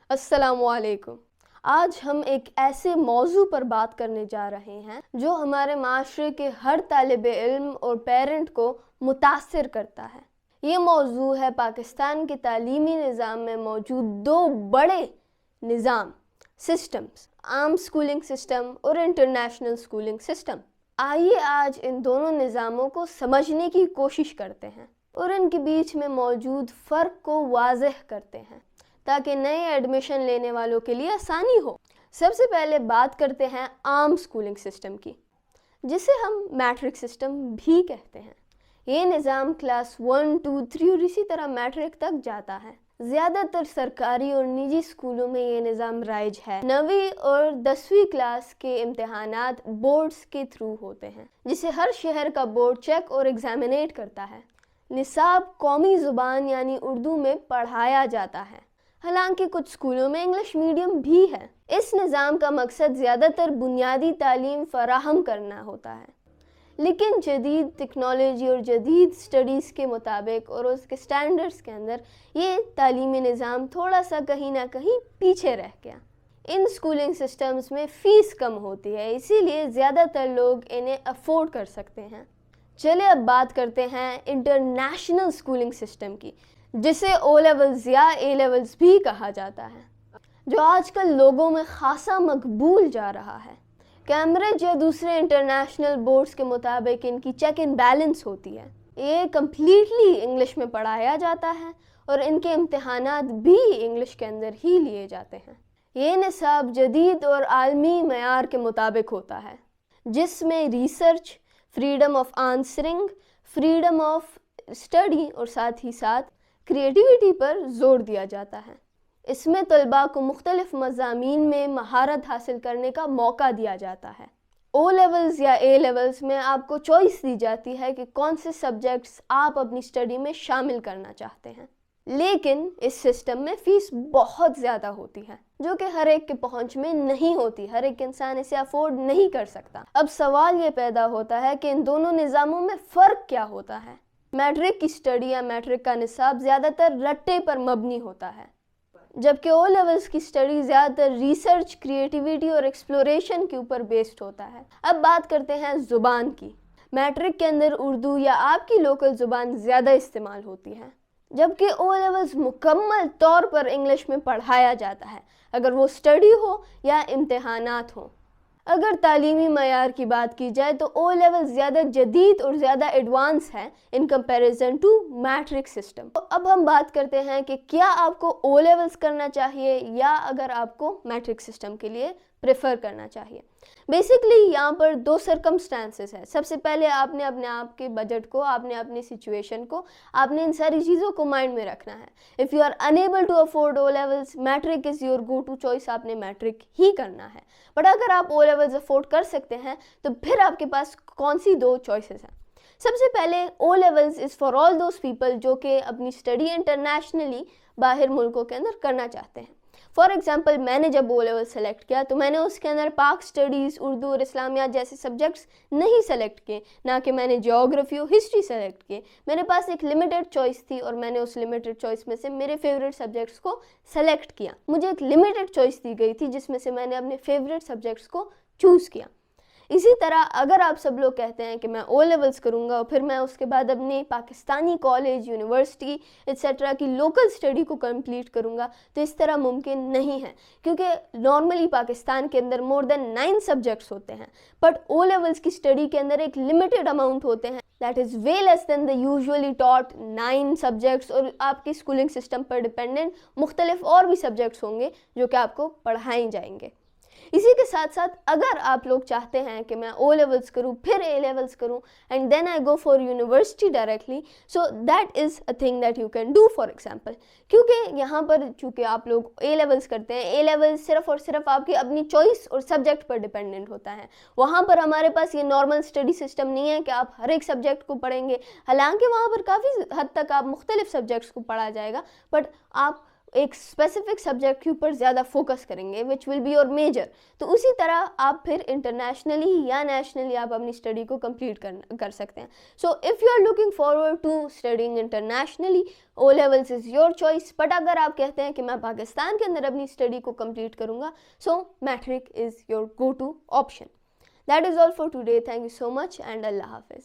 السلام علیکم۔ آج ہم ایک ایسے موضوع پر بات کرنے جا رہے ہیں جو ہمارے معاشرے کے ہر طالب علم اور پیرنٹ کو متاثر کرتا ہے۔ یہ موضوع ہے پاکستان کے تعلیمی نظام میں موجود دو بڑے نظام سسٹمز، عام اسکولنگ سسٹم اور انٹرنیشنل اسکولنگ سسٹم۔ آئیے آج ان دونوں نظاموں کو سمجھنے کی کوشش کرتے ہیں اور ان کے بیچ میں موجود فرق کو واضح کرتے ہیں تاکہ نئے ایڈمیشن لینے والوں کے لیے آسانی ہو۔ سب سے پہلے بات کرتے ہیں عام اسکولنگ سسٹم کی، جسے ہم میٹرک سسٹم بھی کہتے ہیں۔ یہ نظام کلاس 1، 2، 3 اور اسی طرح میٹرک تک جاتا ہے۔ زیادہ تر سرکاری اور نجی اسکولوں میں یہ نظام رائج ہے۔ 9ویں اور 10ویں کلاس کے امتحانات بورڈز کے تھرو ہوتے ہیں، جسے ہر شہر کا بورڈ چیک اور ایگزامینیٹ کرتا ہے۔ نصاب قومی زبان یعنی اردو میں پڑھایا جاتا ہے، حالانکہ کچھ اسکولوں میں انگلش میڈیم بھی ہے۔ اس نظام کا مقصد زیادہ تر بنیادی تعلیم فراہم کرنا ہوتا ہے، لیکن جدید ٹیکنالوجی اور جدید اسٹڈیز کے مطابق اور اس کے سٹینڈرڈز کے اندر یہ تعلیمی نظام تھوڑا سا کہیں نہ کہیں پیچھے رہ گیا۔ ان اسکولنگ سسٹمز میں فیس کم ہوتی ہے، اسی لیے زیادہ تر لوگ انہیں افورڈ کر سکتے ہیں۔ چلے اب بات کرتے ہیں انٹرنیشنل اسکولنگ سسٹم کی، جسے او لیولز یا اے لیولز بھی کہا جاتا ہے، جو آج کل لوگوں میں خاصا مقبول جا رہا ہے۔ کیمبرج یا دوسرے انٹرنیشنل بورڈز کے مطابق ان کی چیک اینڈ بیلنس ہوتی ہے۔ یہ کمپلیٹلی انگلش میں پڑھایا جاتا ہے اور ان کے امتحانات بھی انگلش کے اندر ہی لیے جاتے ہیں۔ یہ نصاب جدید اور عالمی معیار کے مطابق ہوتا ہے، جس میں research, freedom of answering, freedom of study اور ساتھ ہی ساتھ کریٹیوٹی پر زور دیا جاتا ہے۔ اس میں طلباء کو مختلف مضامین میں مہارت حاصل کرنے کا موقع دیا جاتا ہے۔ او لیولز یا اے لیولز میں آپ کو چوائس دی جاتی ہے کہ کون سے سبجیکٹس آپ اپنی اسٹڈی میں شامل کرنا چاہتے ہیں، لیکن اس سسٹم میں فیس بہت زیادہ ہوتی ہے، جو کہ ہر ایک کے پہنچ میں نہیں ہوتی، ہر ایک انسان اسے افورڈ نہیں کر سکتا۔ اب سوال یہ پیدا ہوتا ہے کہ ان دونوں نظاموں میں فرق کیا ہوتا ہے؟ میٹرک کی اسٹڈی یا میٹرک کا نصاب زیادہ تر رٹے پر مبنی ہوتا ہے، جبکہ او لیولز کی اسٹڈی زیادہ تر ریسرچ، کریٹیوٹی اور ایکسپلوریشن کے اوپر بیسڈ ہوتا ہے۔ اب بات کرتے ہیں زبان کی۔ میٹرک کے اندر اردو یا آپ کی لوکل زبان زیادہ استعمال ہوتی ہے، جبکہ او لیولز مکمل طور پر انگلش میں پڑھایا جاتا ہے، اگر وہ اسٹڈی ہو یا امتحانات ہوں۔ اگر تعلیمی معیار کی بات کی جائے تو او لیول زیادہ جدید اور زیادہ ایڈوانس ہے in comparison to metric system. اب ہم بات کرتے ہیں کہ کیا آپ کو او لیولز کرنا چاہیے یا اگر آپ کو میٹرک سسٹم کے لیے پریفر کرنا چاہیے۔ بیسکلی یہاں پر دو سرکمسٹانسز ہیں۔ سب سے پہلے آپ نے اپنے آپ کے بجٹ کو، آپ نے اپنی سچویشن کو، آپ نے ان ساری چیزوں کو مائنڈ میں رکھنا ہے۔ If you are unable to afford O levels, matric is your go to choice, آپ نے میٹرک ہی کرنا ہے۔ بٹ اگر آپ او لیولز افورڈ کر سکتے ہیں تو پھر آپ کے پاس کون سی دو چوائسز ہیں؟ سب سے پہلے O levels is for all those people جو کہ اپنی اسٹڈی انٹرنیشنلی باہر ملکوں کے اندر کرنا چاہتے ہیں۔ فار ایگزامپل میں نے جب او لیول سلیکٹ کیا تو میں نے اس کے اندر پاک اسٹڈیز، اردو اور اسلامیات جیسے سبجیکٹس نہیں سلیکٹ کیے، نہ کہ میں نے جیوگرافی اور ہسٹری سلیکٹ کیے۔ میرے پاس ایک لمیٹڈ چوائس تھی اور میں نے اس لمیٹڈ چوائس میں سے میرے فیوریٹ سبجیکٹس کو سلیکٹ کیا۔ مجھے ایک لمیٹڈ چوائس دی گئی تھی جس میں سے میں نے اپنے فیوریٹ سبجیکٹس کو چوز کیا۔ اسی طرح اگر آپ سب لوگ کہتے ہیں کہ میں او لیولز کروں گا اور پھر میں اس کے بعد اپنے پاکستانی کالج، یونیورسٹی ایٹسیٹرا کی لوکل اسٹڈی کو کمپلیٹ کروں گا، تو اس طرح ممکن نہیں ہے، کیونکہ نارملی پاکستان کے اندر مور دین 9 سبجیکٹس ہوتے ہیں، بٹ او لیولز کی اسٹڈی کے اندر ایک لمیٹڈ اماؤنٹ ہوتے ہیں، that is way less than the usually taught 9 subjects, اور آپ کی اسکولنگ سسٹم پر ڈپینڈنٹ مختلف اور بھی سبجیکٹس ہوں گے جو کہ آپ کو پڑھائیں جائیں گے۔ اسی کے ساتھ ساتھ اگر آپ لوگ چاہتے ہیں کہ میں او لیولز کروں پھر اے لیولز کروں and then I go for university directly, so that is a thing that you can do for example, کیونکہ یہاں پر چونکہ آپ لوگ اے لیولز کرتے ہیں، اے لیولز صرف اور صرف آپ کی اپنی چوائس اور سبجیکٹ پر ڈیپینڈنٹ ہوتا ہے۔ وہاں پر ہمارے پاس یہ نارمل اسٹڈی سسٹم نہیں ہے کہ آپ ہر ایک سبجیکٹ کو پڑھیں گے، حالانکہ وہاں پر کافی حد تک آپ مختلف سبجیکٹس کو پڑھا جائے گا، بٹ آپ ایک اسپیسیفک سبجیکٹ کے اوپر زیادہ فوکس کریں گے وچ ول بی یور میجر. تو اسی طرح آپ پھر انٹرنیشنلی یا نیشنلی آپ اپنی اسٹڈی کو کمپلیٹ کر سکتے ہیں. So if you are looking forward to studying internationally, O levels is your choice. But اگر آپ کہتے ہیں کہ میں پاکستان کے اندر اپنی اسٹڈی کو کمپلیٹ کروں گا, so matric is your go to option. That is all for today. Thank you so much and Allah حافظ.